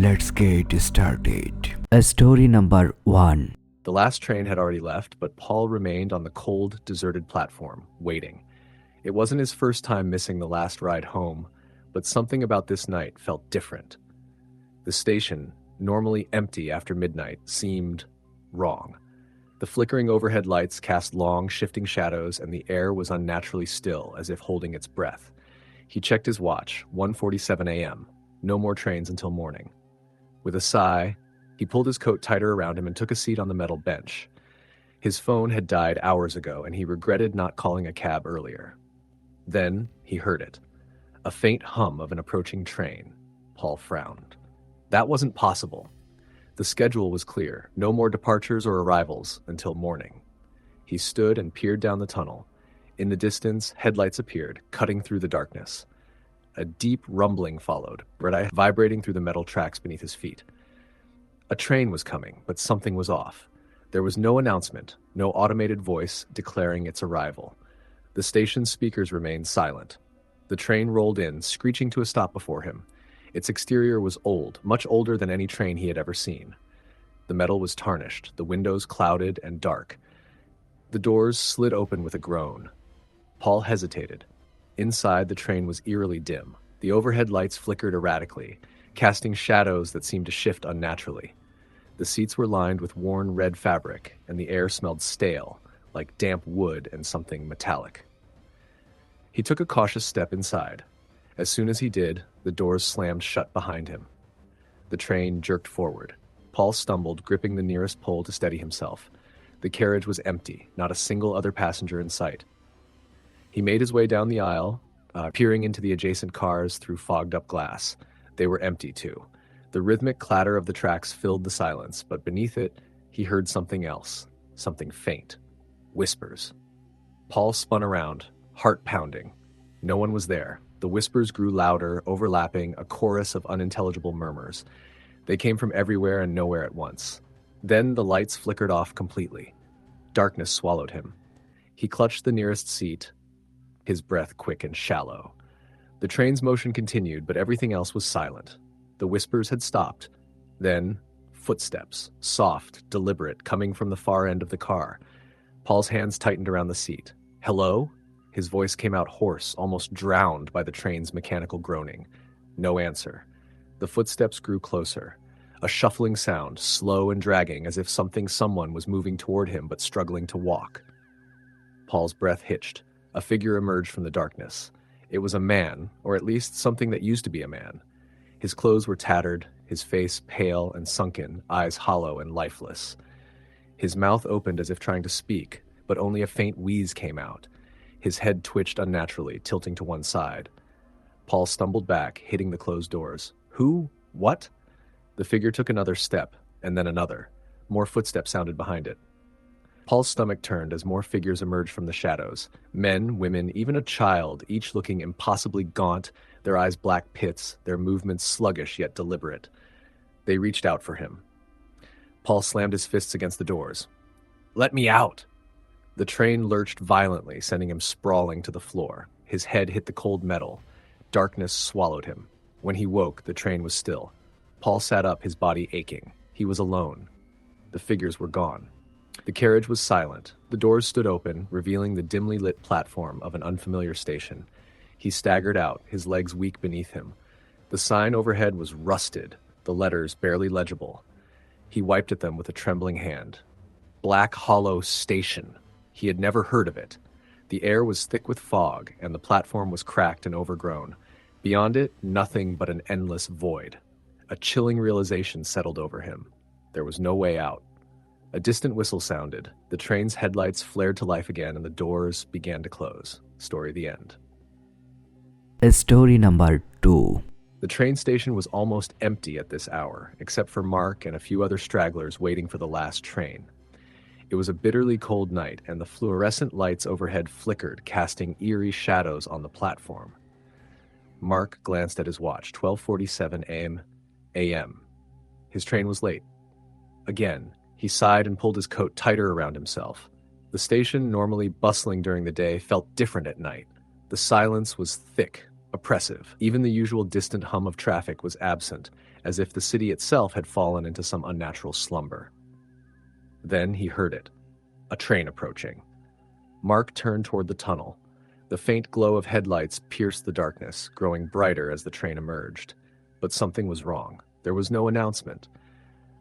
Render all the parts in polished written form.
Let's get started. Story number 1. The last train had already left, but Paul remained on the cold, deserted platform, waiting. It wasn't his first time missing the last ride home, but something about this night felt different. The station, normally empty after midnight, seemed wrong. The flickering overhead lights cast long, shifting shadows, and the air was unnaturally still, as if holding its breath. He checked his watch, 1:47 a.m. No more trains until morning. With a sigh, he pulled his coat tighter around him and took a seat on the metal bench. His phone had died hours ago, and he regretted not calling a cab earlier. Then he heard it. A faint hum of an approaching train. Paul frowned. That wasn't possible. The schedule was clear. No more departures or arrivals until morning. He stood and peered down the tunnel. In the distance, headlights appeared, cutting through the darkness. A deep rumbling followed, vibrating through the metal tracks beneath his feet. A train was coming, but something was off. There was no announcement, no automated voice declaring its arrival. The station's speakers remained silent. The train rolled in, screeching to a stop before him. Its exterior was old, much older than any train he had ever seen. The metal was tarnished, the windows clouded and dark. The doors slid open with a groan. Paul hesitated. Inside, the train was eerily dim. The overhead lights flickered erratically, casting shadows that seemed to shift unnaturally. The seats were lined with worn red fabric, and the air smelled stale, like damp wood and something metallic. He took a cautious step inside. As soon as he did, the doors slammed shut behind him. The train jerked forward. Paul stumbled, gripping the nearest pole to steady himself. The carriage was empty, not a single other passenger in sight. He made his way down the aisle, peering into the adjacent cars through fogged-up glass. They were empty, too. The rhythmic clatter of the tracks filled the silence, but beneath it, he heard something else, something faint. Whispers. Paul spun around, heart pounding. No one was there. The whispers grew louder, overlapping, a chorus of unintelligible murmurs. They came from everywhere and nowhere at once. Then the lights flickered off completely. Darkness swallowed him. He clutched the nearest seat, his breath quick and shallow. The train's motion continued, but everything else was silent. The whispers had stopped. Then, footsteps, soft, deliberate, coming from the far end of the car. Paul's hands tightened around the seat. Hello? His voice came out hoarse, almost drowned by the train's mechanical groaning. No answer. The footsteps grew closer. A shuffling sound, slow and dragging, as if someone was moving toward him but struggling to walk. Paul's breath hitched. A figure emerged from the darkness. It was a man, or at least something that used to be a man. His clothes were tattered, his face pale and sunken, eyes hollow and lifeless. His mouth opened as if trying to speak, but only a faint wheeze came out. His head twitched unnaturally, tilting to one side. Paul stumbled back, hitting the closed doors. Who? What? The figure took another step, and then another. More footsteps sounded behind it. Paul's stomach turned as more figures emerged from the shadows. Men, women, even a child, each looking impossibly gaunt, their eyes black pits, their movements sluggish yet deliberate. They reached out for him. Paul slammed his fists against the doors. Let me out! The train lurched violently, sending him sprawling to the floor. His head hit the cold metal. Darkness swallowed him. When he woke, the train was still. Paul sat up, his body aching. He was alone. The figures were gone. The carriage was silent. The doors stood open, revealing the dimly lit platform of an unfamiliar station. He staggered out, his legs weak beneath him. The sign overhead was rusted, the letters barely legible. He wiped at them with a trembling hand. Black Hollow Station. He had never heard of it. The air was thick with fog, and the platform was cracked and overgrown. Beyond it, nothing but an endless void. A chilling realization settled over him. There was no way out. A distant whistle sounded. The train's headlights flared to life again, and the doors began to close. Story the end. Story number 2. The train station was almost empty at this hour, except for Mark and a few other stragglers waiting for the last train. It was a bitterly cold night, and the fluorescent lights overhead flickered, casting eerie shadows on the platform. Mark glanced at his watch, 12:47 a.m. His train was late. Again, he sighed and pulled his coat tighter around himself. The station, normally bustling during the day, felt different at night. The silence was thick, oppressive. Even the usual distant hum of traffic was absent, as if the city itself had fallen into some unnatural slumber. Then he heard it, a train approaching. Mark turned toward the tunnel. The faint glow of headlights pierced the darkness, growing brighter as the train emerged. But something was wrong. There was no announcement.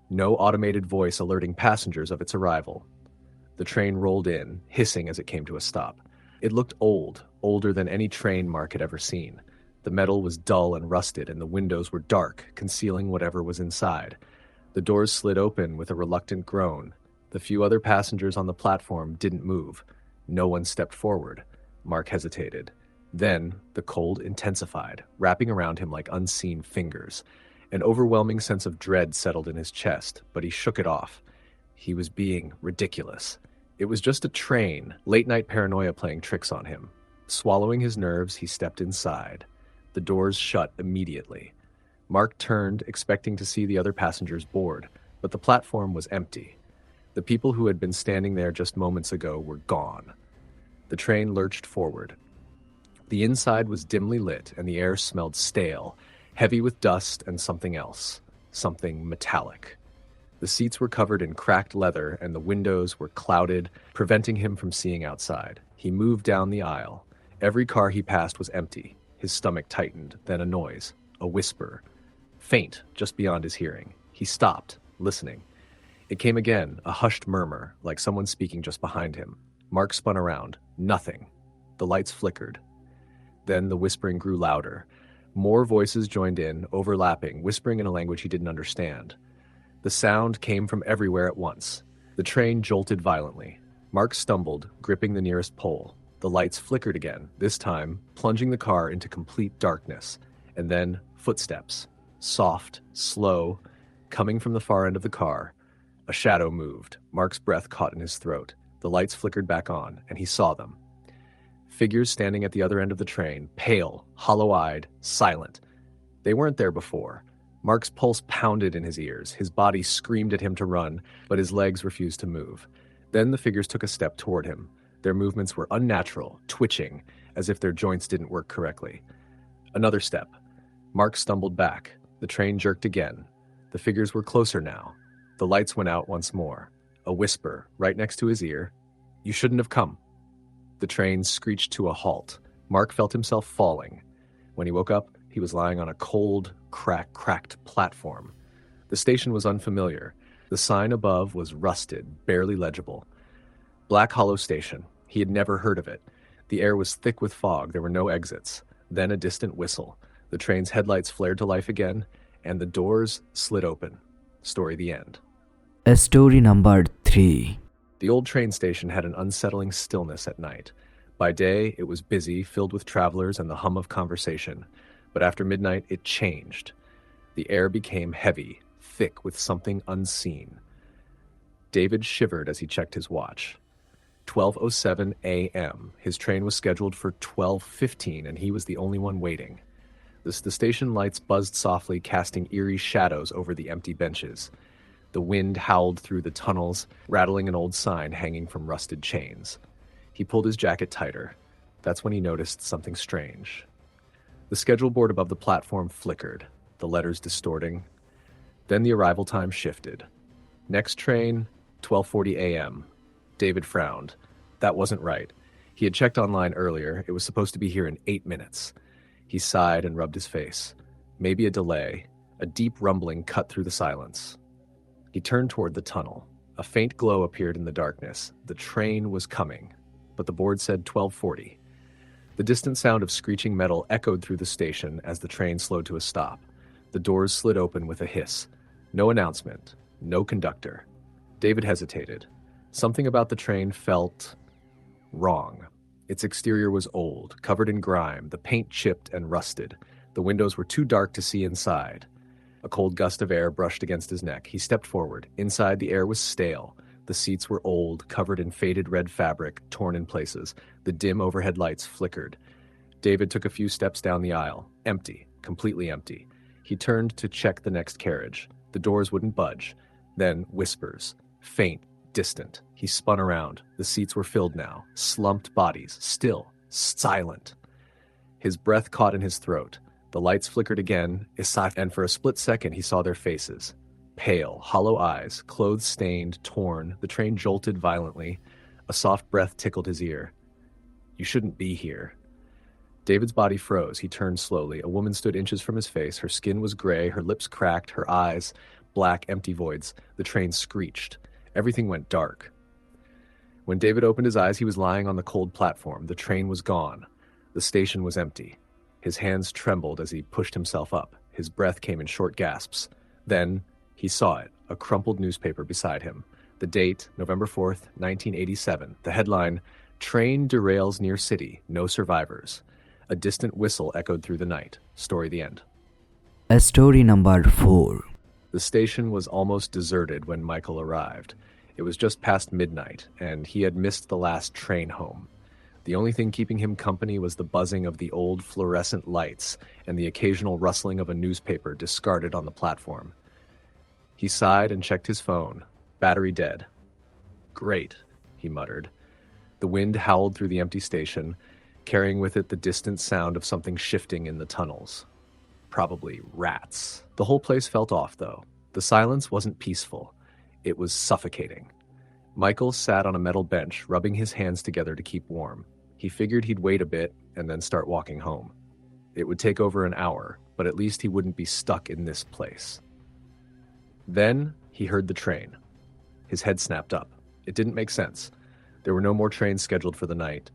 No automated voice alerting passengers of its arrival. The train rolled in, hissing as it came to a stop. It looked old, older than any train Mark had ever seen. The metal was dull and rusted, and the windows were dark, concealing whatever was inside. The doors slid open with a reluctant groan. The few other passengers on the platform didn't move. No one stepped forward. Mark hesitated. Then the cold intensified, wrapping around him like unseen fingers. An overwhelming sense of dread settled in his chest, but he shook it off. He was being ridiculous. It was just a train, late-night paranoia playing tricks on him. Swallowing his nerves, he stepped inside. The doors shut immediately. Mark turned, expecting to see the other passengers board, but the platform was empty. The people who had been standing there just moments ago were gone. The train lurched forward. The inside was dimly lit, and the air smelled stale, heavy with dust and something else, something metallic. The seats were covered in cracked leather, and the windows were clouded, preventing him from seeing outside. He moved down the aisle. Every car he passed was empty. His stomach tightened, then a noise, a whisper, faint just beyond his hearing. He stopped, listening. It came again, a hushed murmur, like someone speaking just behind him. Mark spun around. Nothing. The lights flickered. Then the whispering grew louder. More voices joined in, overlapping, whispering in a language he didn't understand. The sound came from everywhere at once. The train jolted violently. Mark stumbled, gripping the nearest pole. The lights flickered again, this time plunging the car into complete darkness. And then footsteps. Soft, slow, coming from the far end of the car. A shadow moved. Mark's breath caught in his throat. The lights flickered back on, and he saw them. Figures standing at the other end of the train, pale, hollow-eyed, silent. They weren't there before. Mark's pulse pounded in his ears. His body screamed at him to run, but his legs refused to move. Then the figures took a step toward him. Their movements were unnatural, twitching, as if their joints didn't work correctly. Another step. Mark stumbled back. The train jerked again. The figures were closer now. The lights went out once more. A whisper, right next to his ear. "You shouldn't have come." The train screeched to a halt. Mark felt himself falling. When he woke up, he was lying on a cold, cracked platform. The station was unfamiliar. The sign above was rusted, barely legible. Black Hollow Station. He had never heard of it. The air was thick with fog. There were no exits. Then a distant whistle. The train's headlights flared to life again, and the doors slid open. Story the end. Story number 3. The old train station had an unsettling stillness at night. By day, it was busy, filled with travelers and the hum of conversation. But after midnight, it changed. The air became heavy, thick with something unseen. David shivered as he checked his watch. 12:07 a.m. His train was scheduled for 12:15, and he was the only one waiting. The station lights buzzed softly, casting eerie shadows over the empty benches. The wind howled through the tunnels, rattling an old sign hanging from rusted chains. He pulled his jacket tighter. That's when he noticed something strange. The schedule board above the platform flickered, the letters distorting. Then the arrival time shifted. Next train, 12:40 a.m. David frowned. That wasn't right. He had checked online earlier. It was supposed to be here in 8 minutes. He sighed and rubbed his face. Maybe a delay. A deep rumbling cut through the silence. He turned toward the tunnel. A faint glow appeared in the darkness. The train was coming, but the board said 12:40. The distant sound of screeching metal echoed through the station as the train slowed to a stop. The doors slid open with a hiss. No announcement. No conductor. David hesitated. Something about the train felt wrong. Its exterior was old, covered in grime, the paint chipped and rusted. The windows were too dark to see inside. A cold gust of air brushed against his neck. He stepped forward. Inside, the air was stale. The seats were old, covered in faded red fabric, torn in places. The dim overhead lights flickered. David took a few steps down the aisle. Empty. Completely empty. He turned to check the next carriage. The doors wouldn't budge. Then whispers. Faint. Distant. He spun around. The seats were filled now. Slumped bodies. Still. Silent. His breath caught in his throat. The lights flickered again, and for a split second he saw their faces. Pale, hollow eyes, clothes stained, torn, the train jolted violently. A soft breath tickled his ear. "You shouldn't be here." David's body froze. He turned slowly. A woman stood inches from his face. Her skin was gray, her lips cracked, her eyes black, empty voids. The train screeched. Everything went dark. When David opened his eyes, he was lying on the cold platform. The train was gone. The station was empty. His hands trembled as he pushed himself up. His breath came in short gasps. Then he saw it, a crumpled newspaper beside him. The date, November 4th, 1987. The headline, "Train derails near city, no survivors." A distant whistle echoed through the night. Story the end. Story number 4. The station was almost deserted when Michael arrived. It was just past midnight, and he had missed the last train home. The only thing keeping him company was the buzzing of the old fluorescent lights and the occasional rustling of a newspaper discarded on the platform. He sighed and checked his phone. Battery dead. "Great," he muttered. The wind howled through the empty station, carrying with it the distant sound of something shifting in the tunnels. Probably rats. The whole place felt off, though. The silence wasn't peaceful. It was suffocating. Michael sat on a metal bench, rubbing his hands together to keep warm. He figured he'd wait a bit and then start walking home. It would take over an hour, but at least he wouldn't be stuck in this place. Then he heard the train. His head snapped up. It didn't make sense. There were no more trains scheduled for the night.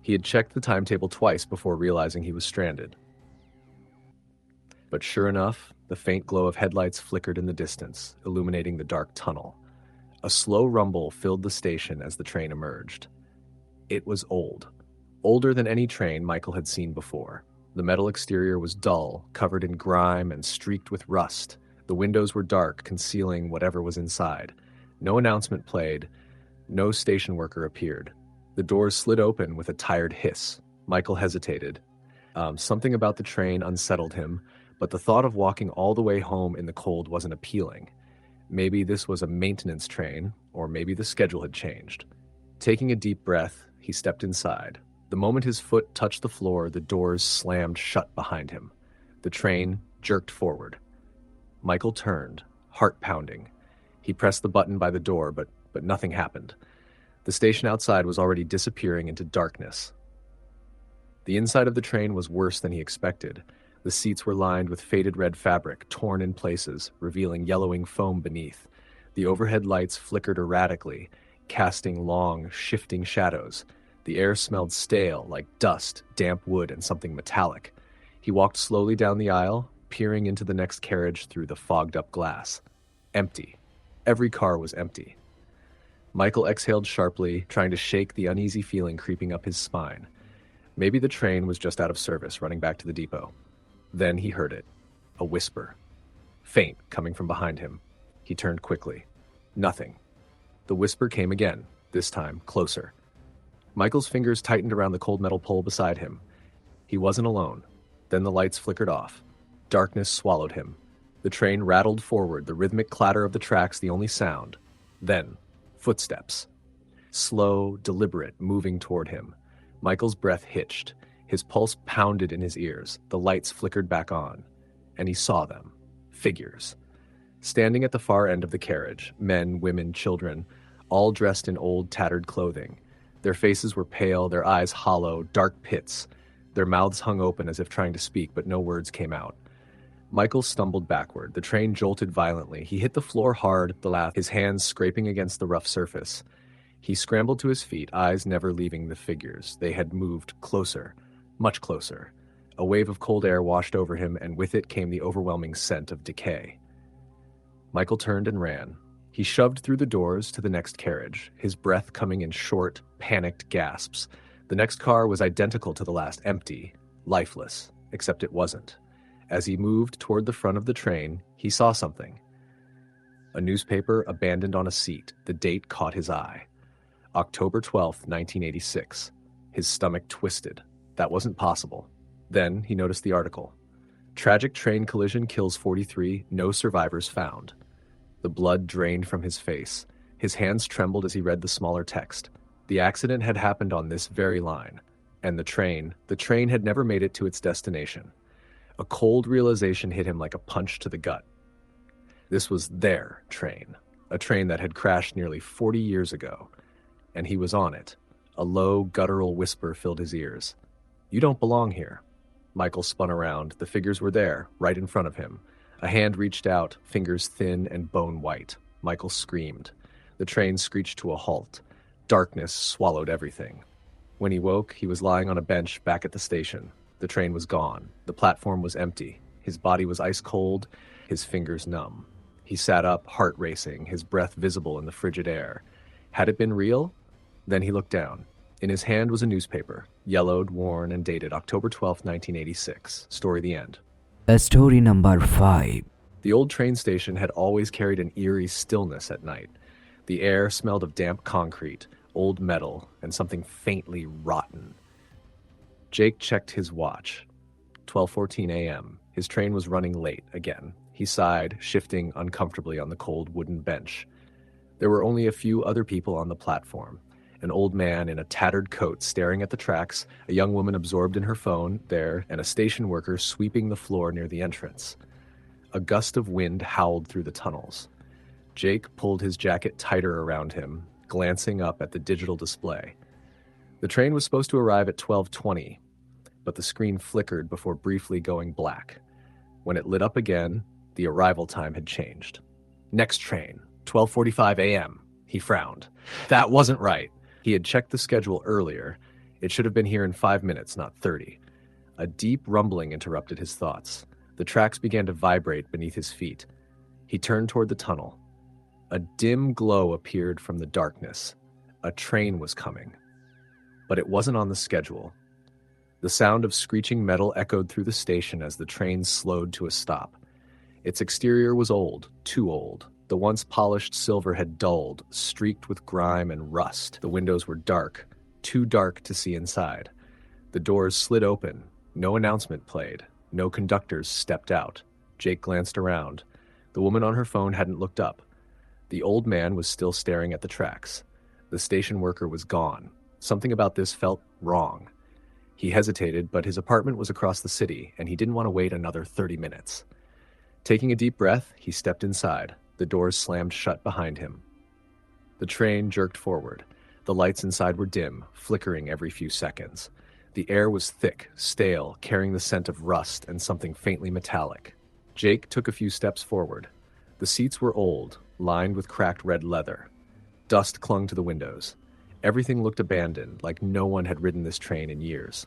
He had checked the timetable twice before realizing he was stranded. But sure enough, the faint glow of headlights flickered in the distance, illuminating the dark tunnel. A slow rumble filled the station as the train emerged. It was old. Older than any train Michael had seen before. The metal exterior was dull, covered in grime and streaked with rust. The windows were dark, concealing whatever was inside. No announcement played. No station worker appeared. The doors slid open with a tired hiss. Michael hesitated. Something about the train unsettled him, but the thought of walking all the way home in the cold wasn't appealing. Maybe this was a maintenance train, or maybe the schedule had changed. Taking a deep breath, he stepped inside. The moment his foot touched the floor, the doors slammed shut behind him. The train jerked forward. Michael turned, heart pounding. He pressed the button by the door, but nothing happened. The station outside was already disappearing into darkness. The inside of the train was worse than he expected. The seats were lined with faded red fabric, torn in places, revealing yellowing foam beneath. The overhead lights flickered erratically, casting long, shifting shadows. The air smelled stale, like dust, damp wood, and something metallic. He walked slowly down the aisle, peering into the next carriage through the fogged-up glass. Empty. Every car was empty. Michael exhaled sharply, trying to shake the uneasy feeling creeping up his spine. Maybe the train was just out of service, running back to the depot. Then he heard it. A whisper. Faint, coming from behind him. He turned quickly. Nothing. The whisper came again, this time closer. Michael's fingers tightened around the cold metal pole beside him. He wasn't alone. Then the lights flickered off. Darkness swallowed him. The train rattled forward, the rhythmic clatter of the tracks the only sound. Then, footsteps. Slow, deliberate, moving toward him. Michael's breath hitched. His pulse pounded in his ears. The lights flickered back on. And he saw them. Figures. Standing at the far end of the carriage, men, women, children, all dressed in old, tattered clothing. Their faces were pale, their eyes hollow, dark pits. Their mouths hung open as if trying to speak, but no words came out. Michael stumbled backward. The train jolted violently. He hit the floor hard, his hands scraping against the rough surface. He scrambled to his feet, eyes never leaving the figures. They had moved closer, much closer. A wave of cold air washed over him, and with it came the overwhelming scent of decay. Michael turned and ran. He shoved through the doors to the next carriage, his breath coming in short, panicked gasps. The next car was identical to the last, empty, lifeless, except it wasn't. As he moved toward the front of the train, he saw something. A newspaper abandoned on a seat. The date caught his eye. October 12th, 1986. His stomach twisted. That wasn't possible. Then he noticed the article. Tragic train collision kills 43, no survivors found. The blood drained from his face. His hands trembled as he read the smaller text. The accident had happened on this very line. And the train had never made it to its destination. A cold realization hit him like a punch to the gut. This was their train, a train that had crashed nearly 40 years ago, and he was on it. A low, guttural whisper filled his ears. "You don't belong here." Michael spun around. The figures were there, right in front of him. A hand reached out, fingers thin and bone white. Michael screamed. The train screeched to a halt. Darkness swallowed everything. When he woke, he was lying on a bench back at the station. The train was gone. The platform was empty. His body was ice cold, his fingers numb. He sat up, heart racing, his breath visible in the frigid air. Had it been real? Then he looked down. In his hand was a newspaper, yellowed, worn, and dated October 12th, 1986. Story the end. Story number 5. The old train station had always carried an eerie stillness at night. The air smelled of damp concrete, old metal, and something faintly rotten. Jake checked his watch. 12:14 a.m. His train was running late again. He sighed, shifting uncomfortably on the cold wooden bench. There were only a few other people on the platform. An old man in a tattered coat staring at the tracks, a young woman absorbed in her phone there, and a station worker sweeping the floor near the entrance. A gust of wind howled through the tunnels. Jake pulled his jacket tighter around him, glancing up at the digital display. The train was supposed to arrive at 12:20, but the screen flickered before briefly going black. When it lit up again, the arrival time had changed. Next train, 12:45 a.m., he frowned. That wasn't right. He had checked the schedule earlier. It should have been here in 5 minutes, not 30. A deep rumbling interrupted his thoughts. The tracks began to vibrate beneath his feet. He turned toward the tunnel. A dim glow appeared from the darkness. A train was coming. But it wasn't on the schedule. The sound of screeching metal echoed through the station as the train slowed to a stop. Its exterior was old, too old. The once polished silver had dulled, streaked with grime and rust. The windows were dark, too dark to see inside. The doors slid open. No announcement played. No conductors stepped out. Jake glanced around. The woman on her phone hadn't looked up. The old man was still staring at the tracks. The station worker was gone. Something about this felt wrong. He hesitated, but his apartment was across the city, and he didn't want to wait another 30 minutes. Taking a deep breath, he stepped inside. The doors slammed shut behind him. The train jerked forward. The lights inside were dim, flickering every few seconds. The air was thick, stale, carrying the scent of rust and something faintly metallic. Jake took a few steps forward. The seats were old, lined with cracked red leather. Dust clung to the windows. Everything looked abandoned, like no one had ridden this train in years.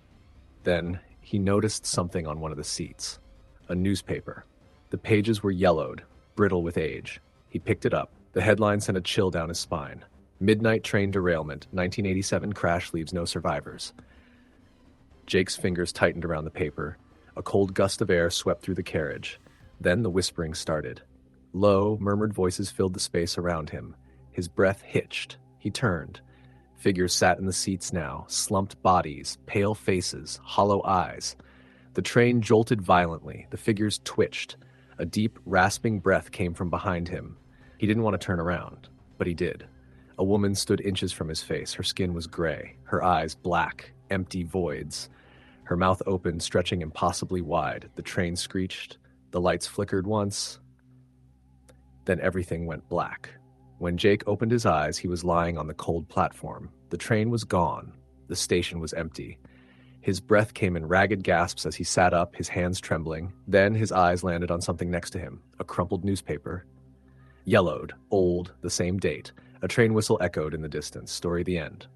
Then he noticed something on one of the seats. A newspaper. The pages were yellowed, brittle with age. He picked it up. The headline sent a chill down his spine. Midnight train derailment, 1987 crash leaves no survivors. Jake's fingers tightened around the paper. A cold gust of air swept through the carriage. Then the whispering started. Low, murmured voices filled the space around him. His breath hitched. He turned. Figures sat in the seats now, slumped bodies, pale faces, hollow eyes. The train jolted violently. The figures twitched. A deep, rasping breath came from behind him. He didn't want to turn around, but he did. A woman stood inches from his face. Her skin was gray, her eyes black, empty voids. Her mouth opened, stretching impossibly wide. The train screeched. The lights flickered once. Then everything went black. When Jake opened his eyes, he was lying on the cold platform. The train was gone. The station was empty. His breath came in ragged gasps as he sat up, his hands trembling. Then his eyes landed on something next to him, a crumpled newspaper. Yellowed, old, the same date. A train whistle echoed in the distance. Story the end.